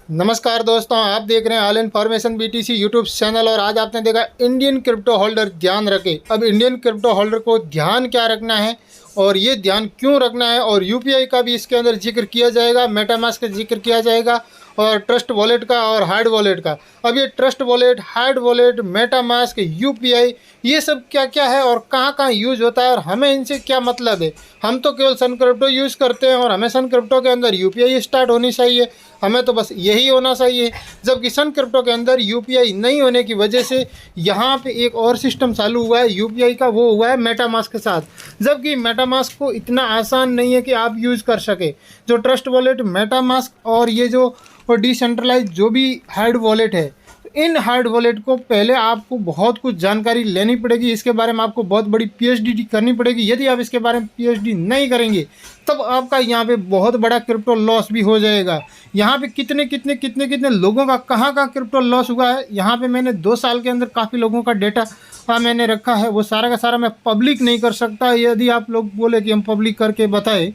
नमस्कार दोस्तों, आप देख रहे हैं all information BTC YouTube channel. और आज आपने देखा इंडियन क्रिप्टो होल्डर ध्यान रखे। अब इंडियन क्रिप्टो होल्डर को ध्यान क्या रखना है और ये ध्यान क्यों रखना है, और यूपीआई का भी इसके अंदर जिक्र किया जाएगा, मेटामास्क का जिक्र किया जाएगा, और ट्रस्ट वॉलेट का और हार्ड वॉलेट का। अब ये trust wallet, hard wallet, MetaMask, UPI, ये सब क्या क्या है और कहाँ कहाँ यूज होता है और हमें इनसे क्या मतलब है। हम तो केवल सन क्रिप्टो यूज़ करते हैं और हमें सन क्रिप्टो के अंदर यूपीआई स्टार्ट होनी चाहिए, हमें तो बस यही होना चाहिए। जबकि सन क्रिप्टो के अंदर यूपीआई नहीं होने की वजह से यहाँ पे एक और सिस्टम चालू हुआ है यूपीआई का, वो हुआ है मेटामास्क के साथ। जबकि मेटामास्क को इतना आसान नहीं है कि आप यूज़ कर सके। जो ट्रस्ट वॉलेट, मेटामास्क और ये जो डिसेंट्रलाइज जो भी हार्ड वॉलेट है, इन हार्ड वॉलेट को पहले आपको बहुत कुछ जानकारी लेनी पड़ेगी। इसके बारे में आपको बहुत बड़ी पीएचडी करनी पड़ेगी। यदि आप इसके बारे में पीएचडी नहीं करेंगे तब आपका यहाँ पे बहुत बड़ा क्रिप्टो लॉस भी हो जाएगा। यहाँ पे कितने लोगों का कहाँ क्रिप्टो लॉस हुआ है, यहाँ पे मैंने 2 साल के अंदर काफ़ी लोगों का डेटा मैंने रखा है। वो सारा का सारा मैं पब्लिक नहीं कर सकता। यदि आप लोग बोले कि हम पब्लिक करके बताएं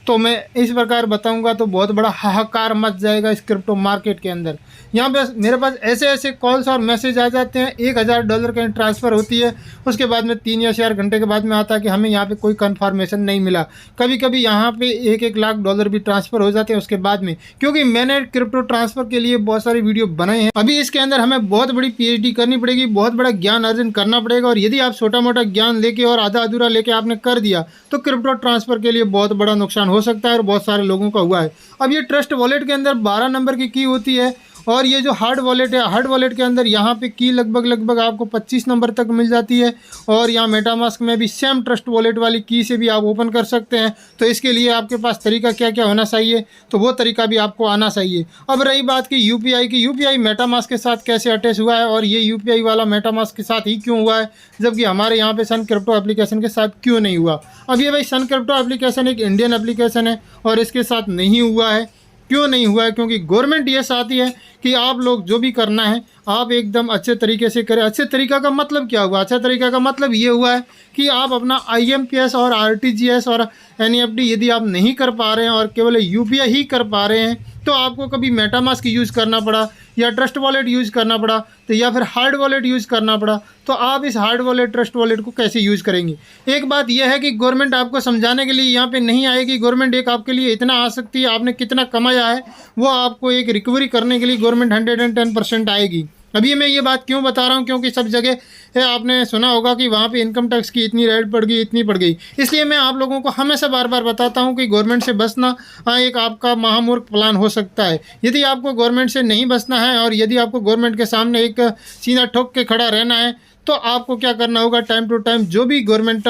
तो मैं इस प्रकार बताऊंगा तो बहुत बड़ा हाहाकार मच जाएगा इस क्रिप्टो मार्केट के अंदर। यहाँ पे मेरे पास ऐसे कॉल्स और मैसेज आ जाते हैं। $1000 की ट्रांसफ़र होती है, उसके बाद में 3 या 4 घंटे के बाद में आता है कि हमें यहाँ पे कोई कंफर्मेशन नहीं मिला। कभी कभी यहाँ पे $1 लाख भी ट्रांसफ़र हो जाते हैं उसके बाद में, क्योंकि मैंने क्रिप्टो ट्रांसफ़र के लिए बहुत सारी वीडियो बनाए हैं। अभी इसके अंदर हमें बहुत बड़ी पीएचडी करनी पड़ेगी, बहुत बड़ा ज्ञान अर्जन करना पड़ेगा। और यदि आप छोटा मोटा ज्ञान लेके और आधा अधूरा लेके आपने कर दिया तो क्रिप्टो ट्रांसफ़र के लिए बहुत बड़ा नुकसान हो सकता है और बहुत सारे लोगों का हुआ है। अब ये ट्रस्ट वॉलेट के अंदर 12 नंबर की होती है, और ये जो हार्ड वॉलेट है, हार्ड वॉलेट के अंदर यहाँ पे की लगभग आपको 25 नंबर तक मिल जाती है। और यहाँ मेटामास्क में भी सेम ट्रस्ट वॉलेट वाली की से भी आप ओपन कर सकते हैं। तो इसके लिए आपके पास तरीका क्या क्या होना चाहिए, तो वो तरीका भी आपको आना चाहिए। अब रही बात की यूपीआई की, यूपीआई मेटामास्क के साथ कैसे अटैच हुआ है और ये यूपीआई वाला मेटामास्क के साथ ही क्यों हुआ है, जबकि हमारे यहाँ पे सन क्रिप्टो एप्लीकेशन के साथ क्यों नहीं हुआ। अब ये भाई सन क्रिप्टो एप्लीकेशन एक इंडियन एप्लीकेशन है और इसके साथ नहीं हुआ है। क्यों नहीं हुआ है? क्योंकि गवर्नमेंट ये चाहती है कि आप लोग जो भी करना है आप एकदम अच्छे तरीके से करें। अच्छे तरीका का मतलब क्या हुआ? अच्छा तरीका का मतलब ये हुआ है कि आप अपना आईएमपीएस और आरटीजीएस और एनईएफटी यदि आप नहीं कर पा रहे हैं और केवल यूपीआई ही कर पा रहे हैं, तो आपको कभी मेटामास्क यूज़ करना पड़ा या ट्रस्ट वॉलेट यूज़ करना पड़ा तो या फिर हार्ड वॉलेट यूज़ करना पड़ा, तो आप इस हार्ड वॉलेट, ट्रस्ट वॉलेट को कैसे यूज़ करेंगे। एक बात यह है कि गवर्नमेंट आपको समझाने के लिए यहाँ पे नहीं आएगी। गवर्नमेंट एक आपके लिए इतना आ सकती है, आपने कितना कमाया है वो आपको एक रिकवरी करने के लिए गवर्नमेंट 110% आएगी। अभी मैं ये बात क्यों बता रहा हूँ, क्योंकि सब जगह आपने सुना होगा कि वहाँ पे इनकम टैक्स की इतनी रेट पड़ गई, इतनी पड़ गई। इसलिए मैं आप लोगों को हमेशा बार बार बताता हूँ कि गवर्नमेंट से बचना एक आपका महामूर्ख प्लान हो सकता है। यदि आपको गवर्नमेंट से नहीं बचना है और यदि आपको गवर्नमेंट के सामने एक सीना ठोक के खड़ा रहना है, तो आपको क्या करना होगा, टाइम टू टाइम जो भी गवर्नमेंट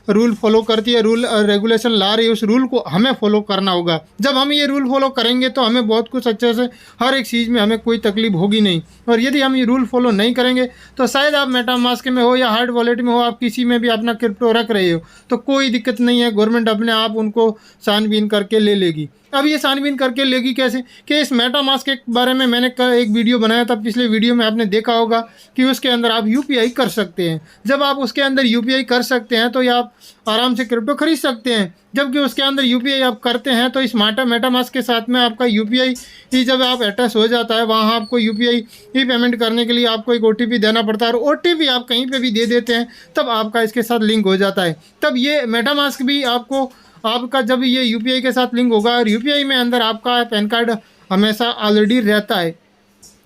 रूल फॉलो करती है, रूल रेगुलेशन ला रही है, उस रूल को हमें फॉलो करना होगा। जब हम ये रूल फॉलो करेंगे तो हमें बहुत कुछ अच्छे से हर एक चीज़ में हमें कोई तकलीफ होगी नहीं। और यदि हम ये रूल फॉलो नहीं करेंगे तो शायद आप मेटामास्क में हो या हार्ड वॉलेट में हो, आप किसी में भी अपना क्रिप्टो रख रहे हो तो कोई दिक्कत नहीं है, गवर्नमेंट अपने आप उनको छानबीन करके ले लेगी। अब ये छानबीन करके लेगी कैसे, कि इस मेटामास्क के बारे में मैंने एक वीडियो बनाया था, पिछले वीडियो में आपने देखा होगा कि उसके अंदर आप यूपीआई कर सकते हैं। जब आप उसके अंदर यूपीआई कर सकते हैं तो आप आराम से क्रिप्टो खरीद सकते हैं। जबकि उसके अंदर यूपीआई आप करते हैं तो इस मेटामास्क के साथ में आपका यूपीआई ही जब आप अटैच हो जाता है, वहाँ आपको यूपीआई ही पेमेंट करने के लिए आपको एक ओटीपी देना पड़ता है, और ओटीपी आप कहीं पे भी दे देते हैं तब आपका इसके साथ लिंक हो जाता है। तब ये मेटामास्क भी आपका जब ये यूपीआई के साथ लिंक होगा, और यूपीआई में अंदर आपका पैन कार्ड हमेशा ऑलरेडी रहता है।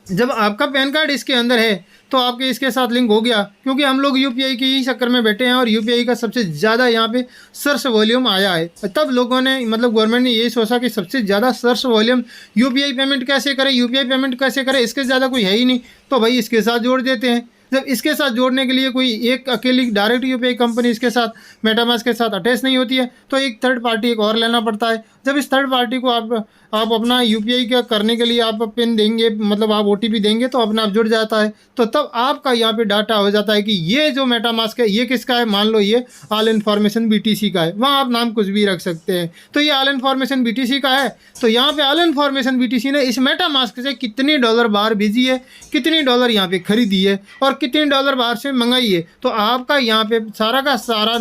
जब आपका पैन कार्ड इसके अंदर है तो आपके इसके साथ लिंक हो गया, क्योंकि हम लोग यूपीआई के ही चक्कर में बैठे हैं और यूपीआई का सबसे ज़्यादा यहाँ पे सर्च वॉल्यूम आया है। तब लोगों ने, मतलब गवर्नमेंट ने यही सोचा कि सबसे ज़्यादा सर्च वॉल्यूम यूपीआई पेमेंट कैसे करें, यूपीआई पेमेंट कैसे करें, इसके ज़्यादा कोई है ही नहीं, तो भाई इसके साथ जोड़ देते हैं। जब इसके साथ जोड़ने के लिए कोई एक अकेली डायरेक्ट यूपीआई कंपनी इसके साथ मेटामास्क के साथ अटैच नहीं होती है, तो एक थर्ड पार्टी एक और लेना पड़ता है। जब इस थर्ड पार्टी को आप अपना यूपीआई का करने के लिए आप पिन देंगे, मतलब आप ओटीपी देंगे तो अपने आप जुड़ जाता है। तो तब आपका यहाँ पे डाटा हो जाता है कि ये जो मेटामास्क है ये किसका है। मान लो ये ऑल इन्फॉर्मेशन बीटीसी का है, वहाँ आप नाम कुछ भी रख सकते हैं। तो ये ऑल इन्फॉर्मेशन बीटीसी का है, तो यहाँ पे ऑल इन्फॉर्मेशन बीटीसी ने इस मेटामास्क से कितनी डॉलर बाहर भेजी है, कितनी डॉलर यहाँ पे खरीदी है और कितने डॉलर बाहर से मंगाई है, तो आपका यहाँ पे सारा का सारा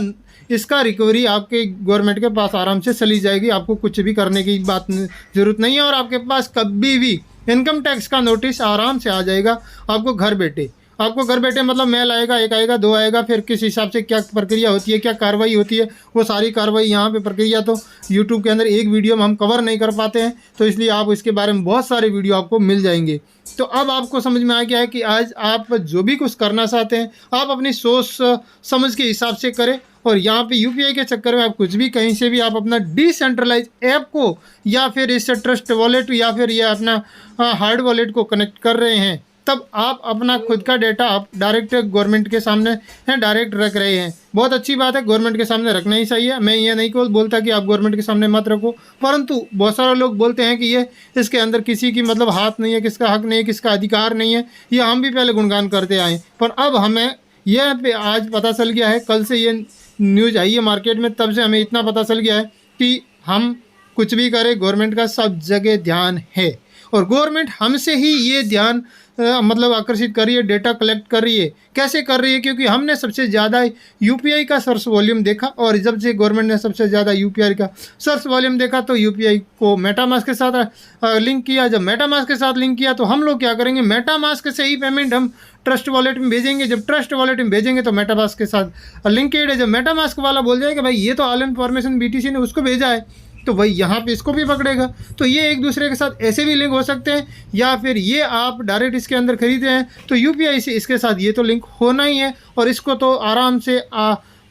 इसका रिकवरी आपके गवर्नमेंट के पास आराम से चली जाएगी। आपको कुछ भी करने की बात ज़रूरत नहीं है और आपके पास कभी भी इनकम टैक्स का नोटिस आराम से आ जाएगा आपको घर बैठे। आपको घर बैठे मतलब मेल आएगा, एक आएगा, दो आएगा, फिर किस हिसाब से क्या प्रक्रिया होती है, क्या कार्रवाई होती है, वो सारी कार्रवाई यहाँ पे प्रक्रिया तो यूट्यूब के अंदर एक वीडियो में हम कवर नहीं कर पाते हैं, तो इसलिए आप इसके बारे में बहुत सारे वीडियो आपको मिल जाएंगे। तो अब आपको समझ में आ गया है कि आज आप जो भी कुछ करना चाहते हैं आप अपनी सोच समझ के हिसाब से करें। और यहाँ पे यूपीआई के चक्कर में आप कुछ भी कहीं से भी आप अपना डिसेंट्रलाइज ऐप को या फिर इससे ट्रस्ट वॉलेट या फिर ये अपना हार्ड वॉलेट को कनेक्ट कर रहे हैं, तब आप अपना खुद का डेटा आप डायरेक्ट गवर्नमेंट के सामने हैं डायरेक्ट रख रहे हैं। बहुत अच्छी बात है, गवर्नमेंट के सामने रखना ही चाहिए। मैं ये नहीं बोलता कि आप गवर्नमेंट के सामने मत रखो, परंतु बहुत सारे लोग बोलते हैं कि ये इसके अंदर किसी की मतलब हाथ नहीं है, किसका हक नहीं है, किसका अधिकार नहीं है। ये हम भी पहले गुणगान करते आए, पर अब हमें यह आज पता चल गया है, कल से ये न्यूज़ आई है मार्केट में, तब से हमें इतना पता चल गया है कि हम कुछ भी करें गवर्नमेंट का सब जगह ध्यान है। और गवर्नमेंट हमसे ही ये ध्यान मतलब आकर्षित कर रही है, डेटा कलेक्ट कर रही है। कैसे कर रही है? क्योंकि हमने सबसे ज़्यादा यूपीआई का सर्च वॉल्यूम देखा, और जब से गवर्नमेंट ने सबसे ज़्यादा यूपीआई का सर्च वॉल्यूम देखा तो यूपीआई को मेटामास्क के साथ लिंक किया। जब मेटामास्क के साथ लिंक किया तो हम लोग क्या करेंगे, मेटामास्क से ही पेमेंट हम ट्रस्ट वॉलेट में भेजेंगे। जब ट्रस्ट वॉलेट में भेजेंगे तो मेटामास्क के साथ लिंकेड है। जब मेटामास्क वाला बोल जाएगा भाई ये तो ऑल इन्फॉर्मेशन बीटीसी ने उसको भेजा है, तो भाई यहाँ पे इसको भी पकड़ेगा। तो ये एक दूसरे के साथ ऐसे भी लिंक हो सकते हैं, या फिर ये आप डायरेक्ट इसके अंदर खरीदे हैं तो यूपीआई से इसके साथ ये तो लिंक होना ही है, और इसको तो आराम से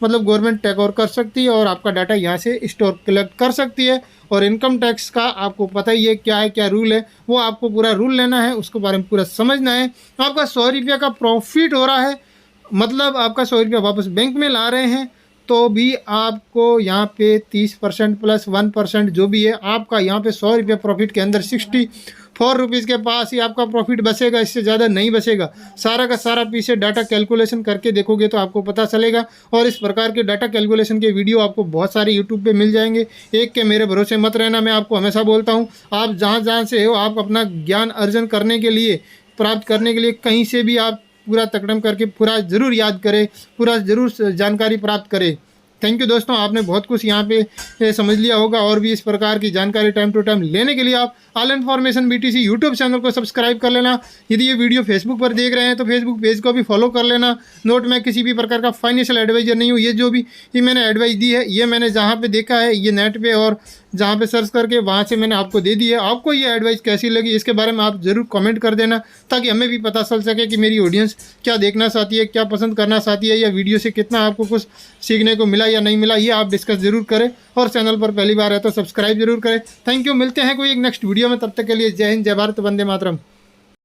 मतलब गवर्नमेंट टेक ओवर कर सकती है और आपका डाटा यहाँ से स्टोर कलेक्ट कर सकती है। और इनकम टैक्स का आपको पता ही है क्या है, क्या रूल है, वो आपको पूरा रूल लेना है, उसके बारे में पूरा समझना है। आपका 100 रुपये का प्रॉफिट हो रहा है, मतलब आपका 100 रुपया वापस बैंक में ला रहे हैं, तो भी आपको यहाँ पे 30% प्लस 1% जो भी है आपका यहाँ पे 100 रुपये प्रॉफिट के अंदर 64 रुपीज़ के पास ही आपका प्रॉफिट बचेगा, इससे ज़्यादा नहीं बचेगा। सारा का सारा पीछे डाटा कैलकुलेशन करके देखोगे तो आपको पता चलेगा। और इस प्रकार के डाटा कैलकुलेशन के वीडियो आपको बहुत सारे यूट्यूब पे मिल जाएंगे। एक के मेरे भरोसे मत रहना, मैं आपको हमेशा बोलता हूँ, आप जहाँ जहाँ से हो आप अपना ज्ञान अर्जन करने के लिए, प्राप्त करने के लिए कहीं से भी आप पूरा तकड़म करके पूरा ज़रूर याद करें, पूरा ज़रूर जानकारी प्राप्त करें। थैंक यू दोस्तों, आपने बहुत कुछ यहाँ पे समझ लिया होगा। और भी इस प्रकार की जानकारी टाइम टू टाइम लेने के लिए आप all information BTC YouTube channel को सब्सक्राइब कर लेना। यदि ये वीडियो फेसबुक पर देख रहे हैं तो फेसबुक पेज को भी फॉलो कर लेना। नोट मैं किसी भी प्रकार का फाइनेंशियल एडवाइजर नहीं हूँ, ये जो भी ये मैंने एडवाइस दी है ये मैंने जहाँ पे देखा है, ये नेट पे और जहाँ पे सर्च करके वहाँ से मैंने आपको दे दी है। आपको ये एडवाइस कैसी लगी इसके बारे में आप ज़रूर कमेंट कर देना, ताकि हमें भी पता चल सके कि मेरी ऑडियंस क्या देखना चाहती है, क्या पसंद करना चाहती है, या वीडियो से कितना आपको कुछ सीखने को मिला या नहीं मिला, ये आप डिस्कस ज़रूर करें। और चैनल पर पहली बार है तो सब्सक्राइब जरूर करें। थैंक यू, मिलते हैं कोई एक नेक्स्ट वीडियो में, तब तक के लिए जय हिंद, जय भारत, वंदे मातरम।